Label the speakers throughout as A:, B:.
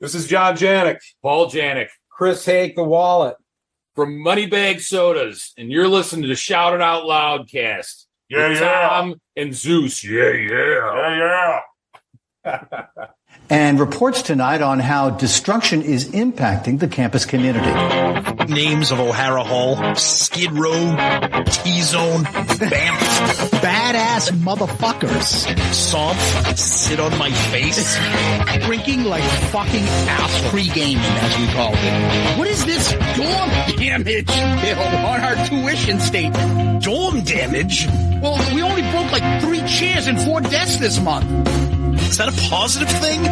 A: This is John Janik,
B: Paul Janik,
C: Chris Hake, the wallet
B: from Moneybag Sodas, and you're listening to Shout It Out Loudcast.
A: Yeah,
B: with
A: yeah.
B: Tom and Zeus. Yeah, yeah.
D: And reports tonight on how destruction is impacting the campus community.
E: Names of O'Hara Hall, Skid Row, T-Zone, Banff.
F: Badass motherfuckers.
E: Soft, sit on my face.
F: Drinking like fucking ass pre-gaming, as we call it. What is this dorm damage bill on our tuition statement?
E: Dorm damage?
F: Well, we only broke like 3 chairs and 4 desks this month.
E: Is that a positive thing?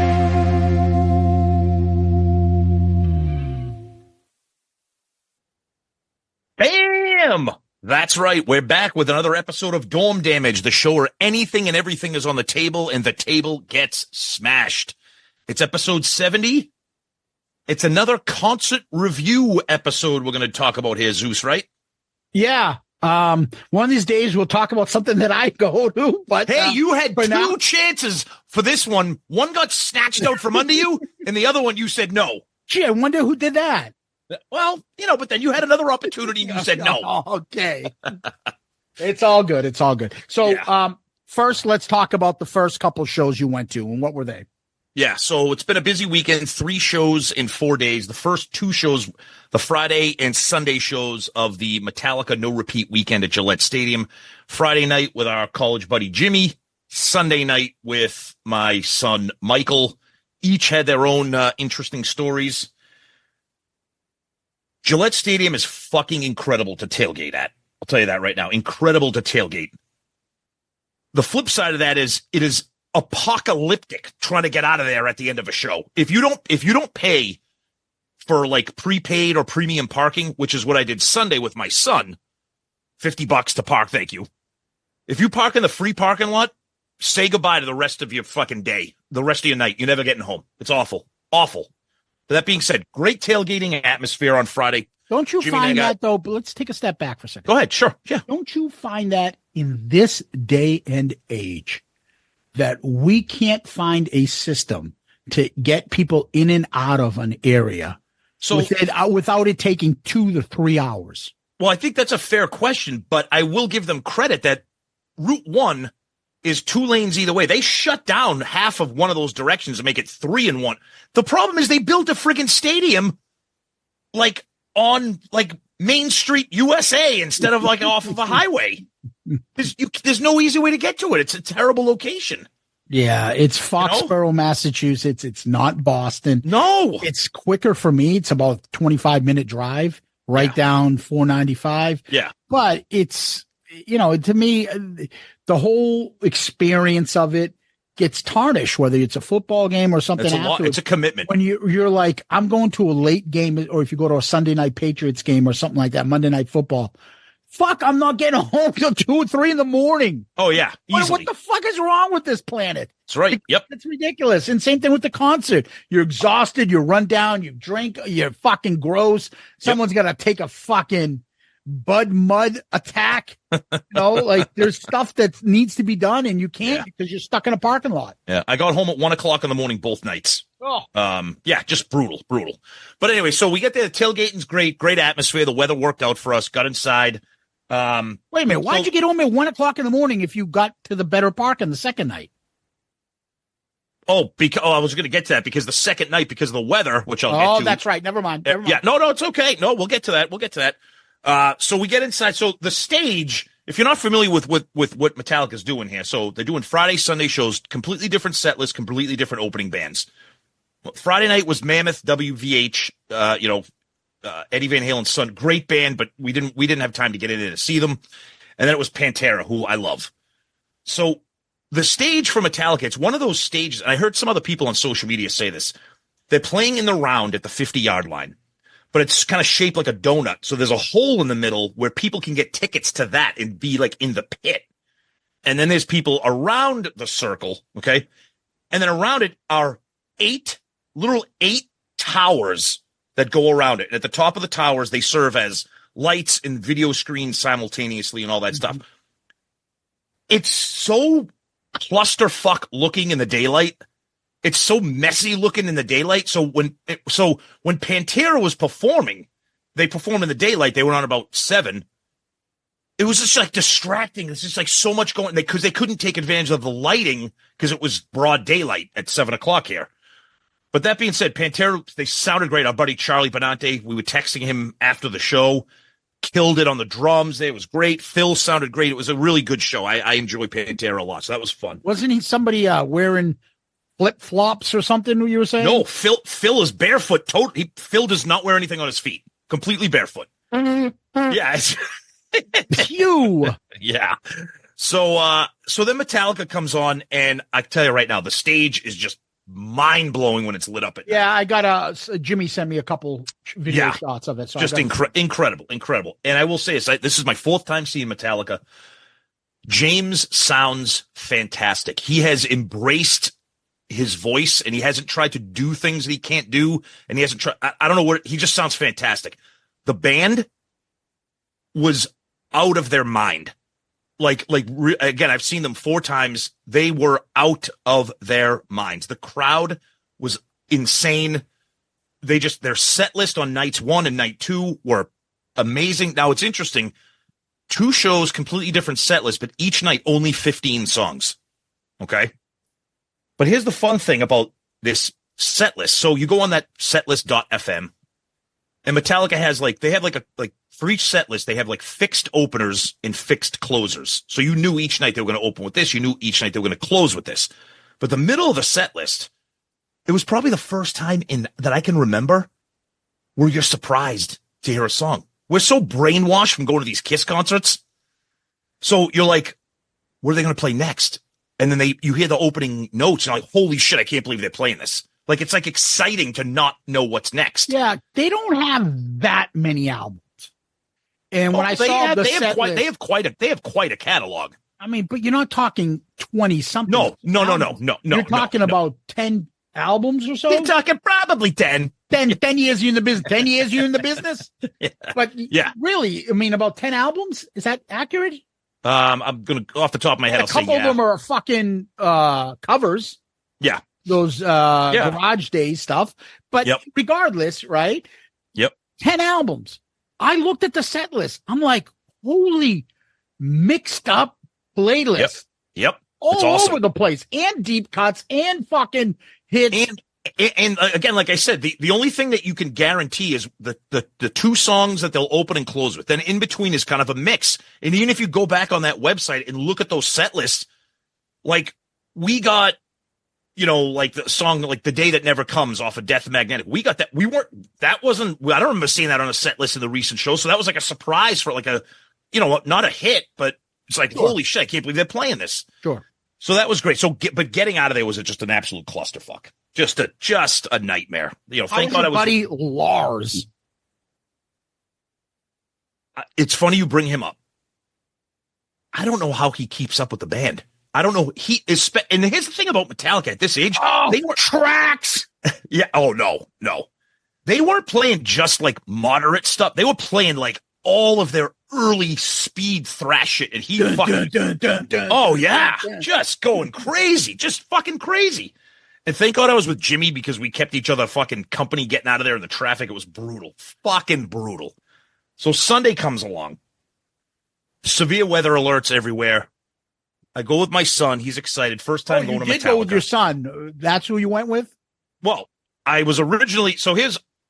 E: Bam! That's right. We're back with another episode of Dorm Damage, the show where anything and everything is on the table and the table gets smashed. It's episode 70. It's another concert review episode we're going to talk about here, Zeus, right?
F: Yeah. One of these days we'll talk about something that I go to, but
E: hey, you had two
F: now
E: chances for this one. One got snatched out from under you, and the other one you said no.
F: Gee, I wonder who did that.
E: Well, but then you had another opportunity and you said no.
F: Okay. It's all good. It's all good. So,
E: Yeah.
F: First, let's talk about the first couple shows you went to, and what were they?
E: Yeah, so it's been a busy weekend, 3 shows in 4 days. The first 2 shows, the Friday and Sunday shows of the Metallica No Repeat weekend at Gillette Stadium. Friday night with our college buddy Jimmy. Sunday night with my son Michael. Each had their own interesting stories. Gillette Stadium is fucking incredible to tailgate at. I'll tell you that right now. Incredible to tailgate. The flip side of that is it is apocalyptic trying to get out of there at the end of a show. If you don't pay for like prepaid or premium parking, which is what I did Sunday with my son, $50 to park, thank you. If you park in the free parking lot, say goodbye to the rest of your fucking day, the rest of your night. You're never getting home. It's awful. Awful. But that being said, great tailgating atmosphere on Friday.
F: Don't you
E: Jimmy
F: find that, though? But let's take a step back for a second.
E: Go ahead. Sure. Yeah.
F: Don't you find that in this day and age that we can't find a system to get people in and out of an area without it taking 2 to 3 hours?
E: Well, I think that's a fair question, but I will give them credit that Route 1 is 2 lanes either way. They shut down half of one of those directions to make it 3 in 1. The problem is they built a friggin' stadium like on like Main Street, USA, instead of like off of a highway. There's no easy way to get to it. It's a terrible location.
F: Yeah, it's Foxborough, Massachusetts. It's not Boston.
E: No.
F: It's quicker for me. It's about a 25-minute drive down 495.
E: Yeah.
F: But it's, to me, the whole experience of it gets tarnished, whether it's a football game or something.
E: It's a commitment.
F: When you're like, I'm going to a late game, or if you go to a Sunday night Patriots game or something like that, Monday Night Football. Fuck, I'm not getting home till 2 or 3 in the morning.
E: Oh, yeah. Easily.
F: What the fuck is wrong with this planet?
E: That's right. Yep.
F: It's ridiculous. And same thing with the concert. You're exhausted. You're run down. You drink. You're fucking gross. Someone's got to take a fucking Bud Mud attack. Like there's stuff that needs to be done and you can't because you're stuck in a parking lot.
E: Yeah. I got home at 1:00 in the morning both nights.
F: Oh.
E: Just brutal. But anyway, so we get there. The tailgating's great atmosphere. The weather worked out for us. Got inside.
F: Wait a minute. Why'd you get home at 1:00 in the morning if you got to the better parking the second night?
E: I was going to get to that because the second night, because of the weather, which I'll get to.
F: Oh, that's right. Never mind.
E: Yeah, no, it's okay. No, we'll get to that. So we get inside. So the stage, if you're not familiar with what Metallica's doing here, so they're doing Friday, Sunday shows, completely different set lists, completely different opening bands. Friday night was Mammoth WVH, Eddie Van Halen's son, great band, but we didn't have time to get in there to see them. And then it was Pantera, who I love. So the stage for Metallica, it's one of those stages, and I heard some other people on social media say this. They're playing in the round at the 50-yard line, but it's kind of shaped like a donut. So there's a hole in the middle where people can get tickets to that and be like in the pit. And then there's people around the circle, okay? And then around it are 8 towers that go around it. And at the top of the towers, they serve as lights and video screens simultaneously and all that stuff. It's so clusterfuck looking in the daylight it's so messy looking in the daylight. So when Pantera was performing, they performed in the daylight. They went on about 7. It was just like distracting. It's just like so much going because they couldn't take advantage of the lighting because it was broad daylight at 7:00 here. But that being said, Pantera, they sounded great. Our buddy Charlie Benante, we were texting him after the show, killed it on the drums. It was great. Phil sounded great. It was a really good show. I enjoy Pantera a lot, so that was fun.
F: Wasn't he somebody wearing flip-flops or something you were saying?
E: No, Phil is barefoot. Phil does not wear anything on his feet. Completely barefoot. Yeah.
F: Phew.
E: Yeah. So then Metallica comes on, and I tell you right now, the stage is just mind-blowing when it's lit up at night.
F: Yeah, I got Jimmy sent me a couple video shots of it. So
E: just incredible. And I will say this is my 4th time seeing Metallica. James sounds fantastic. He has embraced his voice, and he hasn't tried to do things that he can't do, and he hasn't tried. I don't know what he just sounds fantastic. The band was out of their mind. Again, I've seen them 4 times. They were out of their minds. The crowd was insane. Their set list on nights 1 and night 2 were amazing. Now it's interesting. 2 shows, completely different set lists, but each night only 15 songs. Okay. But here's the fun thing about this set list. So you go on that setlist.fm, and Metallica has for each set list, they have fixed openers and fixed closers. So you knew each night they were going to open with this. You knew each night they were going to close with this. But the middle of the set list, it was probably the first time that I can remember where you're surprised to hear a song. We're so brainwashed from going to these Kiss concerts. So you're like, what are they going to play next? And then you hear the opening notes, and you're like, holy shit, I can't believe they're playing this. It's exciting to not know what's next.
F: Yeah, they don't have that many albums. And when they have quite a catalog. I mean, but you're not talking 20 something.
E: No.
F: You're talking about 10 albums or so.
E: You're talking probably 10.
F: 10 years you in the business. 10 years you in the business.
E: Yeah.
F: But really, I mean, about 10 albums. Is that accurate?
E: I'm gonna off the top of my head.
F: A couple of them are fucking covers.
E: Yeah.
F: Those Garage Days stuff. But regardless, right?
E: Yep.
F: 10 albums. I looked at the set list. I'm like, holy mixed up playlist.
E: Yep.
F: All over the place. And deep cuts and fucking hits.
E: And again, like I said, the only thing that you can guarantee is the 2 songs that they'll open and close with. Then in between is kind of a mix. And even if you go back on that website and look at those set lists, we got, the song, The Day That Never Comes off of Death Magnetic. We got that. I don't remember seeing that on a set list in the recent show. So that was like a surprise for not a hit, but it's like, holy shit, I can't believe they're playing this.
F: Sure.
E: So that was great. But getting out of there was just an absolute clusterfuck. Just a nightmare. Thank God I was
F: buddy Lars.
E: It's funny you bring him up. I don't know how he keeps up with the band. I don't know. He is, and here's the thing about Metallica at this age.
F: They were tracks.
E: Yeah. Oh no. They weren't playing just moderate stuff. They were playing all of their early speed thrash shit, and he oh yeah, just going crazy, just fucking crazy. And thank God I was with Jimmy because we kept each other fucking company getting out of there in the traffic. It was brutal, fucking brutal. So Sunday comes along. Severe weather alerts everywhere. I go with my son. He's excited. First time going to Metallica. You did go
F: with your son. That's who you went with?
E: Well, I was originally,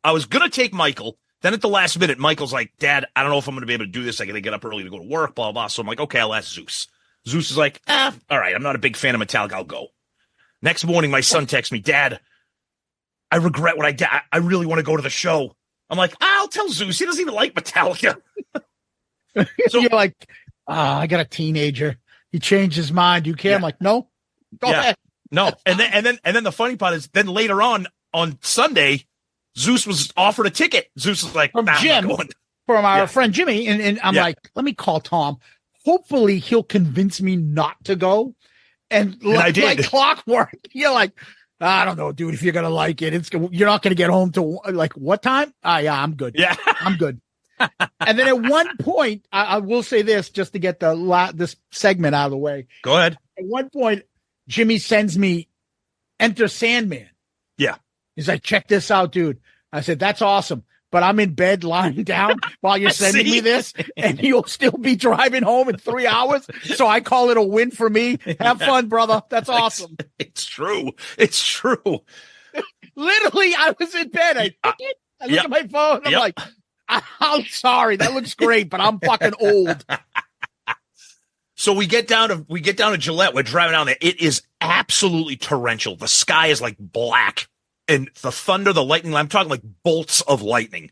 E: I was going to take Michael. Then at the last minute, Michael's like, Dad, I don't know if I'm going to be able to do this. I got to get up early to go to work, blah, blah. So I'm like, okay, I'll ask Zeus. Zeus is like, all right, I'm not a big fan of Metallica. I'll go. Next morning, my son texts me, Dad, I regret what I did. I really want to go to the show. I'm like, I'll tell Zeus. He doesn't even like Metallica.
F: So you're like, I got a teenager. He changed his mind. You care? Yeah. I'm like, no, go ahead.
E: No. And then the funny part is then later on Sunday, Zeus was offered a ticket. Zeus was like,
F: from Jim, from our friend Jimmy. And I'm like, let me call Tom. Hopefully he'll convince me not to go. And
E: I did.
F: Like clockwork. You're like, I don't know, dude, if you're going to like it, you're not going to get home to what time? Yeah, I'm good.
E: Yeah,
F: I'm good. And then at one point, I will say this just to get this segment out of the way.
E: Go ahead.
F: At one point, Jimmy sends me Enter Sandman.
E: Yeah.
F: He's like, check this out, dude. I said, that's awesome. But I'm in bed lying down while you're sending me this, and you'll still be driving home in 3 hours. So I call it a win for me. Have fun, brother. That's awesome.
E: It's true. It's true.
F: Literally, I was in bed. I look at my phone. I'm like, I'm sorry. That looks great, but I'm fucking old.
E: So we get down to Gillette. We're driving down there. It is absolutely torrential. The sky is like black, and the thunder, the lightning. I'm talking like bolts of lightning.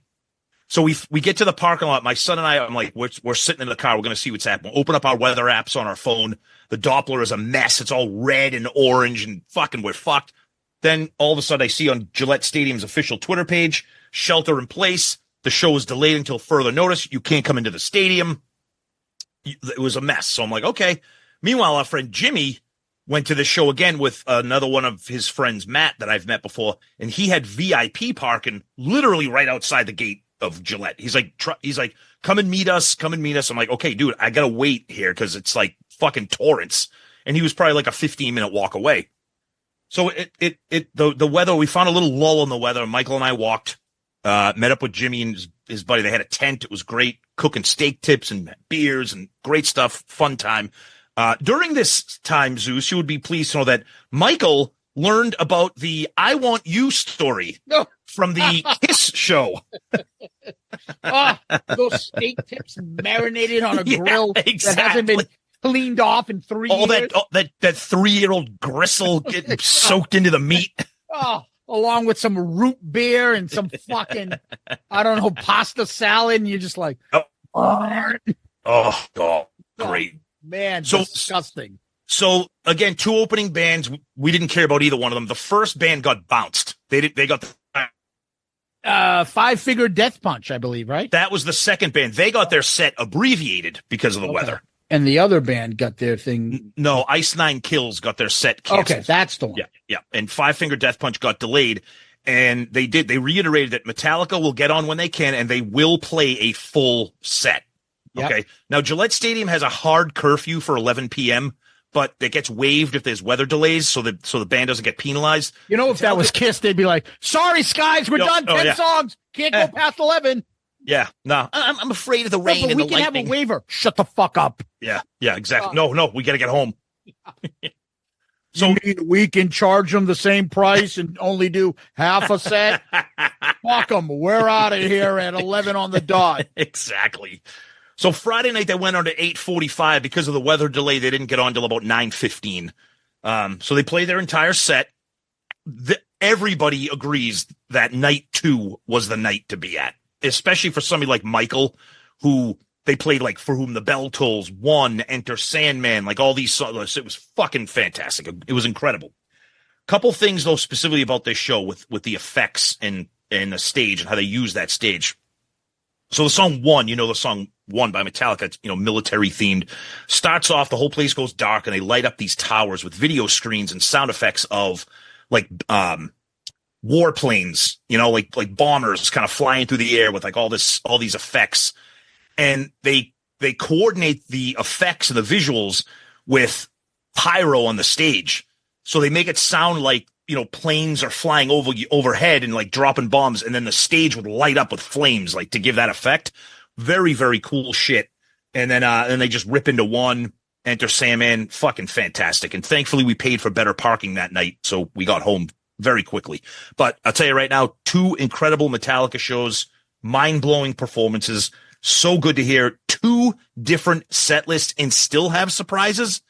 E: So we get to the parking lot. My son and I'm like, we're sitting in the car. We're going to see what's happening. Open up our weather apps on our phone. The Doppler is a mess. It's all red and orange and fucking we're fucked. Then all of a sudden I see on Gillette Stadium's official Twitter page, shelter in place. The show is delayed until further notice. You can't come into the stadium. It was a mess. So I'm like, okay. Meanwhile, our friend Jimmy went to the show again with another one of his friends, Matt, that I've met before. And he had VIP parking literally right outside the gate of Gillette. He's like, come and meet us. Come and meet us. I'm like, okay, dude, I got to wait here because it's like fucking torrents. And he was probably like a 15-minute walk away. So the weather, we found a little lull in the weather. Michael and I walked, met up with Jimmy and his buddy. They had a tent. It was great, cooking steak tips and beers and great stuff. Fun time. During this time, Zeus, you would be pleased to know that Michael learned about the I Want You story from the Kiss show.
F: Those steak tips marinated on a grill
E: exactly.
F: that hasn't been cleaned off in 3 years.
E: That 3-year-old gristle getting soaked into the meat.
F: Oh, along with some root beer and some fucking, I don't know, pasta salad. And you're just like,
E: great.
F: Man, disgusting.
E: So again, 2 opening bands. We didn't care about either one of them. The first band got bounced. They got the
F: 5 Finger Death Punch, I believe, right?
E: That was the second band. They got their set abbreviated because of the weather.
F: And the other band got their thing.
E: No, Ice Nine Kills got their set canceled.
F: Okay, that's the one.
E: Yeah. And 5 Finger Death Punch got delayed. And they reiterated that Metallica will get on when they can, and they will play a full set.
F: Yep.
E: Okay. Now, Gillette Stadium has a hard curfew for 11 p.m., but it gets waived if there's weather delays, so the band doesn't get penalized.
F: You know, if that was Kiss, they'd be like, sorry, Skies, we're done. 10 songs. Can't go past 11.
E: Yeah. No, I'm afraid of the rain and the lightning.
F: We can have a waiver. Shut the fuck up.
E: Yeah, exactly. No, we got to get home.
F: So you mean we can charge them the same price and only do half a set? Fuck them. We're out of here at 11 on the dot.
E: Exactly. So Friday night they went on to 8:45 because of the weather delay. They didn't get on till about 9:15. So they played their entire set. Everybody agrees that night 2 was the night to be at, especially for somebody like Michael, who they played like For Whom the Bell Tolls, One, Enter Sandman, like all these songs. It was fucking fantastic. It was incredible. Couple things though specifically about this show with the effects and the stage and how they use that stage. So the song One, the song One by Metallica, it's, military themed, starts off, the whole place goes dark and they light up these towers with video screens and sound effects of like, warplanes, like bombers kind of flying through the air with like all these effects. And they coordinate the effects and the visuals with pyro on the stage. So they make it sound like, planes are flying overhead and like dropping bombs, and then the stage would light up with flames, like to give that effect. Very, very cool shit. And then they just rip into One, Enter Sandman, fucking fantastic. And thankfully we paid for better parking that night, so we got home very quickly. But I'll tell you right now, 2 incredible Metallica shows, mind-blowing performances. So good to hear 2 different set lists and still have surprises.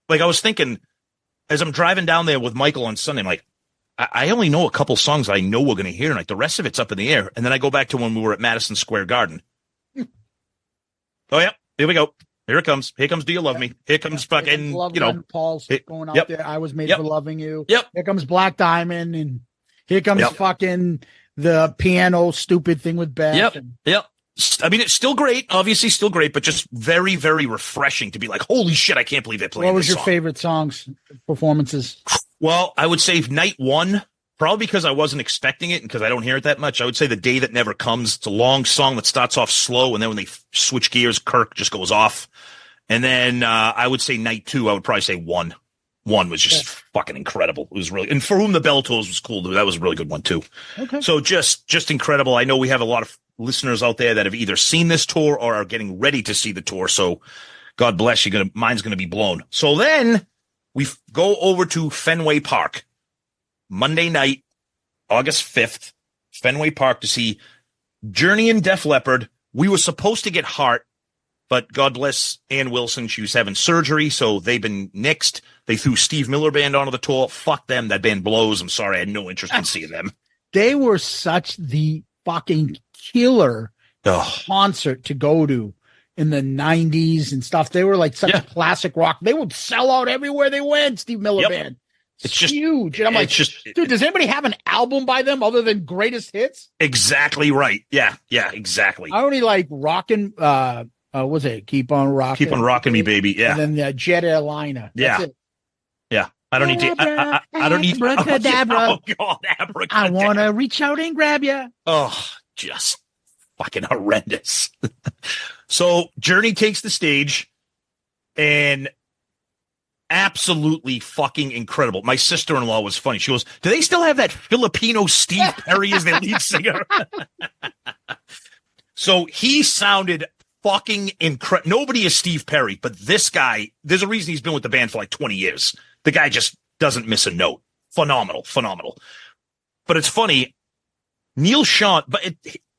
E: Like I was thinking, as I'm driving down there with Michael on Sunday, I'm like, I only know a couple songs I know we're going to hear tonight. The rest of it's up in the air. And then I go back to when we were at Madison Square Garden. Oh, yeah. Here we go. Here it comes. Here comes Do You Love Me? Here comes fucking,
F: Paul's going out there. I Was Made for Loving You.
E: Yep.
F: Here comes Black Diamond. And here comes fucking the piano stupid thing with Beth.
E: Yep. I mean, it's still great, obviously still great, but just very, very refreshing to be like, holy shit, I can't believe they're playing this song.
F: What was your favorite songs, performances?
E: Well, I would say night 1, probably because I wasn't expecting it and because I don't hear it that much. I would say The Day That Never Comes. It's a long song that starts off slow, and then when they switch gears, Kirk just goes off. And then I would say night 2, I would probably say One. one was just fucking incredible. It was really, and For Whom the Bell Tolls was cool. That was a really good one too.
F: Okay.
E: So just incredible. I know we have a lot of listeners out there that have either seen this tour or are getting ready to see the tour. So God bless you. Mine's going to be blown. So then we go over to Fenway Park Monday night, August 5th, Fenway Park to see Journey and Def Leppard. We were supposed to get Heart, but God bless Ann Wilson. She was having surgery, so they've been nixed. They threw Steve Miller Band onto the tour. Fuck them. That band blows. I'm sorry. I had no interest in seeing them.
F: They were such the fucking killer concert to go to in the 90s and stuff. They were like such a classic rock. They would sell out everywhere they went, Steve Miller Band. It's just huge. And I'm like, dude, does anybody have an album by them other than Greatest Hits?
E: Exactly right. Yeah, exactly.
F: I only like Rockin', what's it? Keep on Rockin'.
E: Keep on Rockin' Me, Baby. Yeah.
F: And then Jet Airliner.
E: Yeah. Yeah. I don't need to. I don't need.
F: Abracadabra.
E: Oh God, abracadabra.
F: I want to reach out and grab you.
E: Oh, just fucking horrendous. So Journey takes the stage and absolutely fucking incredible. My sister-in-law was funny. She goes, do they still have that Filipino Steve Perry as their lead singer? So he sounded fucking incredible. Nobody is Steve Perry, but this guy, there's a reason he's been with the band for like 20 years. The guy just doesn't miss a note. Phenomenal. But it's funny, Neil Sean,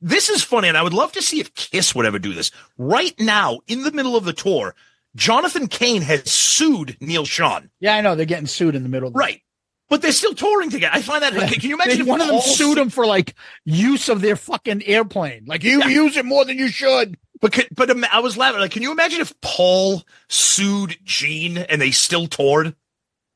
E: this is funny, and I would love to see if Kiss would ever do this. Right now, in the middle of the tour, Jonathan Cain has sued Neil Sean.
F: Yeah, I know. They're getting sued in the middle.
E: Right. But they're still touring together. I find that, can you imagine if
F: one of them sued him for like use of their fucking airplane? Like, you use it more than you should.
E: But I was laughing. Like, can you imagine if Paul sued Gene and they still toured?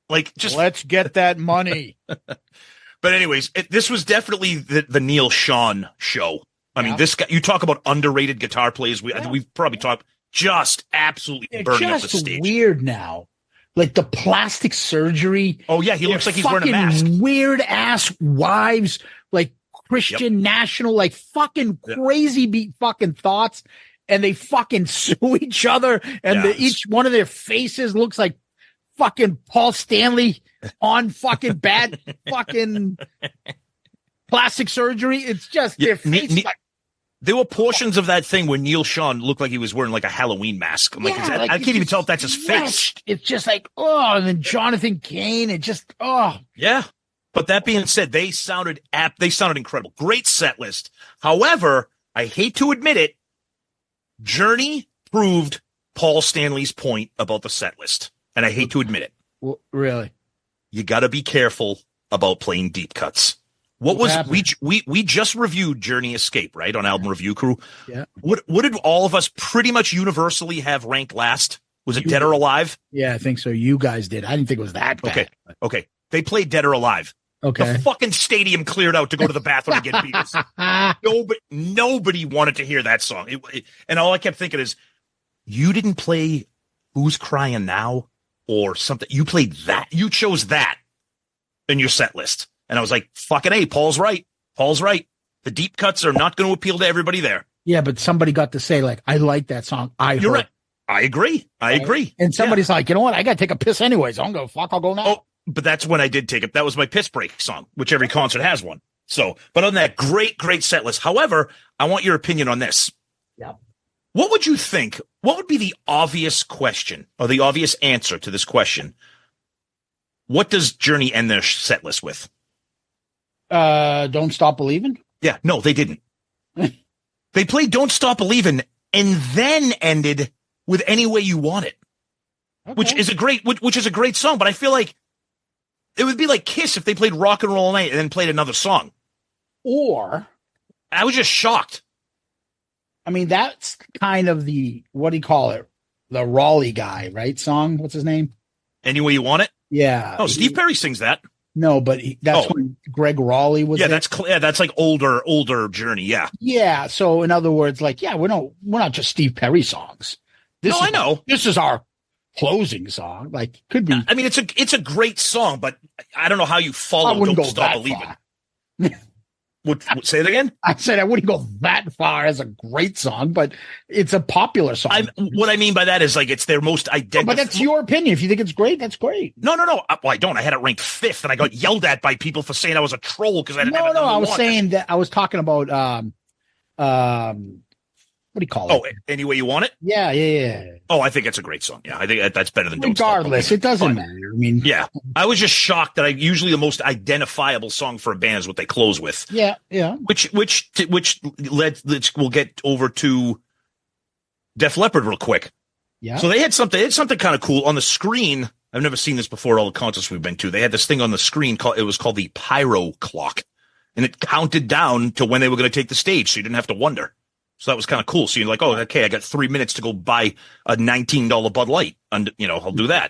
E: Like, just
F: let's get that money.
E: But anyways, this was definitely the Neil Sean show. I mean, this guy, you talk about underrated guitar players. I think we've probably talked just absolutely burning up the stage.
F: Weird now. Like the plastic surgery.
E: Oh yeah. He looks like he's wearing a mask.
F: Weird ass wives, like Christian National, like fucking crazy beat fucking thoughts. And they fucking sue each other. And each one of their faces looks like fucking Paul Stanley on fucking bad fucking plastic surgery. It's just their face.
E: There were portions of that thing where Neil Sean looked like he was wearing like a Halloween mask. I'm like, I can't even tell if that's his face.
F: It's just like, and then Jonathan Cain, and just,
E: Yeah. But that being said, they sounded incredible. Great set list. However, I hate to admit it, Journey proved Paul Stanley's point about the set list. And I hate to admit it.
F: Well, really?
E: You got to be careful about playing deep cuts. We just reviewed Journey Escape, right, on Album Review Crew.
F: Yeah.
E: What did all of us pretty much universally have ranked last? Was it Dead or Alive?
F: Yeah, I think so. You guys did. I didn't think it was that bad.
E: Okay. They played Dead or Alive.
F: Okay.
E: The fucking stadium cleared out to go to the bathroom to get beers. Nobody wanted to hear that song. And all I kept thinking is, you didn't play Who's Crying Now or something. You played that. You chose that in your set list. And I was like, fucking A, Paul's right. The deep cuts are not going to appeal to everybody there.
F: Yeah, but somebody got to say, like, I like that song. You're right.
E: I agree. And
F: somebody's like, you know what? I got to take a piss anyways. I'm going to fuck. I'll go now.
E: Oh, but that's when I did take it. That was my piss break song, which every concert has one. So, but on that great set list. However, I want your opinion on this.
F: Yeah.
E: What would you think? What would be the obvious question or the obvious answer to this question? What does Journey end their set list with?
F: Don't Stop Believing?
E: Yeah, no, they didn't. They played Don't Stop Believing and then ended with Any Way You Want It, which is a great song. But I feel like it would be like Kiss if they played Rock and Roll All Night and then played another song.
F: Or
E: I was just shocked.
F: I mean, that's kind of the, what do you call it? The Raleigh guy, right? Song. What's his name?
E: Any Way You Want It?
F: Yeah.
E: Oh, Steve Perry sings that.
F: No, but that's when Greg Raleigh was.
E: Yeah, that's like older Journey. Yeah.
F: Yeah. So in other words, like, we're not just Steve Perry songs.
E: I know.
F: This is our closing song. Like, could be.
E: I mean, it's a great song, but I don't know how you follow Don't Stop Believing. Say it again?
F: I said I wouldn't go that far as a great song, but it's a popular song.
E: What I mean by that is like it's their most identifiable.
F: But that's your opinion. If you think it's great, that's great.
E: No. Well, I don't. I had it ranked 5th, and I got yelled at by people for saying I was a troll because I didn't have it.
F: No. I was saying that I was talking about what do you call it?
E: Oh, Any Way You Want It?
F: Yeah.
E: Oh, I think it's a great song. Yeah, I think that's better than Don't Stop
F: Regardless,
E: Believing.
F: it doesn't matter. I mean,
E: yeah, I was just shocked that usually the most identifiable song for a band is what they close with.
F: Yeah.
E: Which we'll get over to Def Leppard real quick.
F: Yeah.
E: So they had something kind of cool on the screen. I've never seen this before. All the concerts we've been to, they had this thing on the screen called the pyro clock, and it counted down to when they were going to take the stage, so you didn't have to wonder. So that was kind of cool. So you're like, oh, okay, I got 3 minutes to go buy a $19 Bud Light, and I'll do that.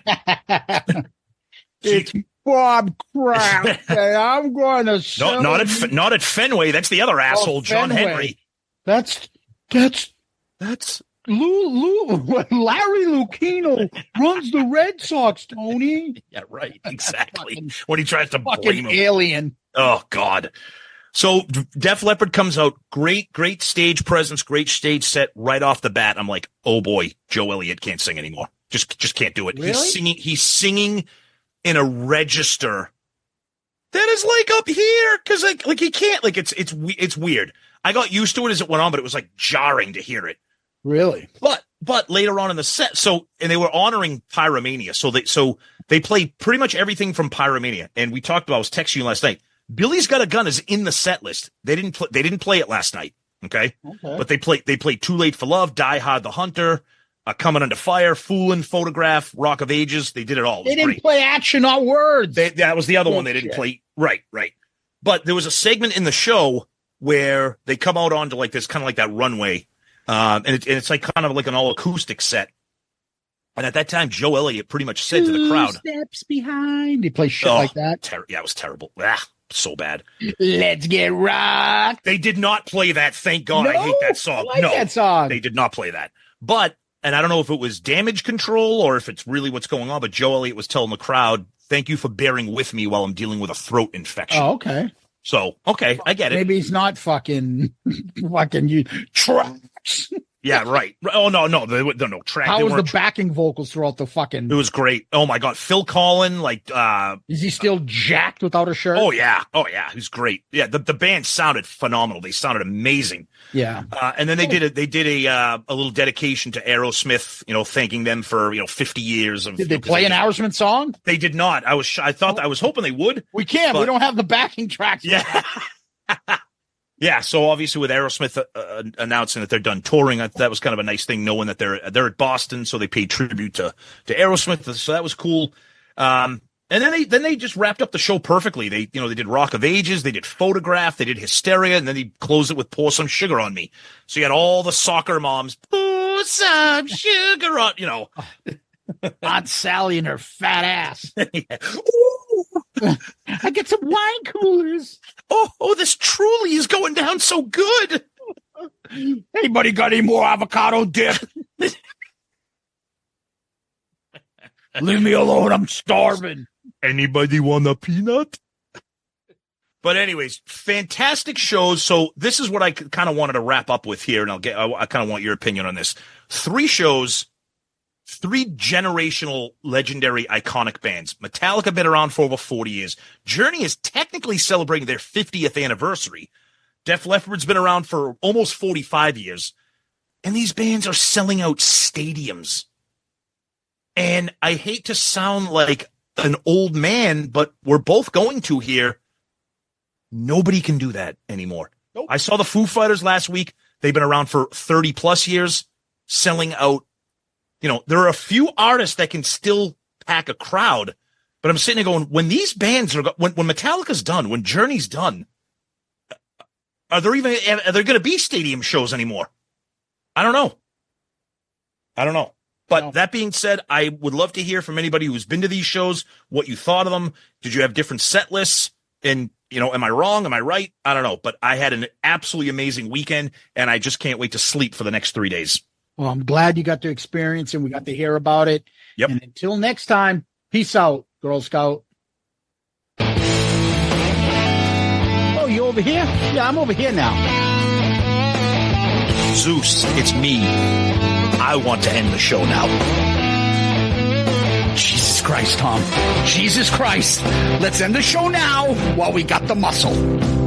F: It's Bob Kraft, and I'm going to
E: not at Fenway. That's the other asshole, John
F: Fenway.
E: Henry.
F: That's Larry Lucchino runs the Red Sox, Tony.
E: Yeah, right. Exactly. When he tries to
F: Fucking
E: blame him.
F: alien.
E: Oh God. So Def Leppard comes out, great stage presence, great stage set right off the bat. I'm like, oh boy, Joe Elliott can't sing anymore. Just can't do it.
F: Really?
E: He's singing in a register that is like up here because like he can't, like it's weird. I got used to it as it went on, but it was like jarring to hear it.
F: Really?
E: But later on in the set, and they were honoring Pyromania, so they played pretty much everything from Pyromania. And we talked about, I was texting you last night. Billy's Got a Gun is in the set list. They didn't play it last night. Okay. But they played Too Late for Love, Die Hard the Hunter, Coming Under Fire, Foolin', Photograph, Rock of Ages. They did it all. They
F: didn't play Action, Not Words.
E: That was the other one they didn't play. Right. But there was a segment in the show where they come out onto like this kind of like that runway. And it's like kind of like an all acoustic set. And at that time, Joe Elliott pretty much said to the crowd,
F: steps behind. He plays shit like that.
E: Yeah, it was terrible. So bad.
F: Let's get rocked.
E: They did not play that. Thank God.
F: No,
E: I hate that song.
F: I like that song.
E: They did not play that. And I don't know if it was damage control or if it's really what's going on, but Joe Elliott was telling the crowd, thank you for bearing with me while I'm dealing with a throat infection.
F: Oh, okay.
E: So, okay, I get it.
F: Maybe he's not fucking you tracks.
E: Yeah, right. Oh, no, track.
F: How was the backing vocals throughout the fucking...
E: It was great. Oh, my God. Phil Collin,
F: is he still jacked without a shirt?
E: Oh, yeah. He's great. Yeah, the band sounded phenomenal. They sounded amazing.
F: Yeah.
E: And then they did a little dedication to Aerosmith, thanking them for, 50 years of...
F: Did they play an Aerosmith song?
E: They did not. I was hoping they would.
F: We can't. We don't have the backing tracks.
E: Yeah. Yeah, so obviously with Aerosmith announcing that they're done touring, that was kind of a nice thing, knowing that they're at Boston, so they paid tribute to Aerosmith, so that was cool. And then they just wrapped up the show perfectly. They did Rock of Ages, they did Photograph, they did Hysteria, and then they closed it with Pour Some Sugar on Me. So you had all the soccer moms, pour some sugar on,
F: Aunt Sally and her fat ass.
E: Yeah.
F: I get some wine coolers.
E: Oh, this truly is going down so good.
F: Anybody got any more avocado dip? Leave me alone. I'm starving.
E: Anybody want a peanut? But anyways, fantastic shows. So this is what I kind of wanted to wrap up with here, and I kind of want your opinion on this. 3 shows. 3 generational, legendary, iconic bands. Metallica been around for over 40 years. Journey is technically celebrating their 50th anniversary. Def Leppard's been around for almost 45 years. And these bands are selling out stadiums. And I hate to sound like an old man, but we're both going to here. Nobody can do that anymore. Nope. I saw the Foo Fighters last week. They've been around for 30 plus years, selling out. There are a few artists that can still pack a crowd, but I'm sitting there going, when these bands when Metallica's done, when Journey's done, are there going to be stadium shows anymore? I don't know. But That being said, I would love to hear from anybody who's been to these shows, what you thought of them. Did you have different set lists? And, am I wrong? Am I right? I don't know. But I had an absolutely amazing weekend, and I just can't wait to sleep for the next 3 days.
F: Well, I'm glad you got to experience and we got to hear about it.
E: Yep.
F: And until next time, peace out, Girl Scout. Oh, you're over here? Yeah, I'm over here now.
E: Zeus, it's me. I want to end the show now.
F: Jesus Christ, Tom. Jesus Christ. Let's end the show now while we got the muscle.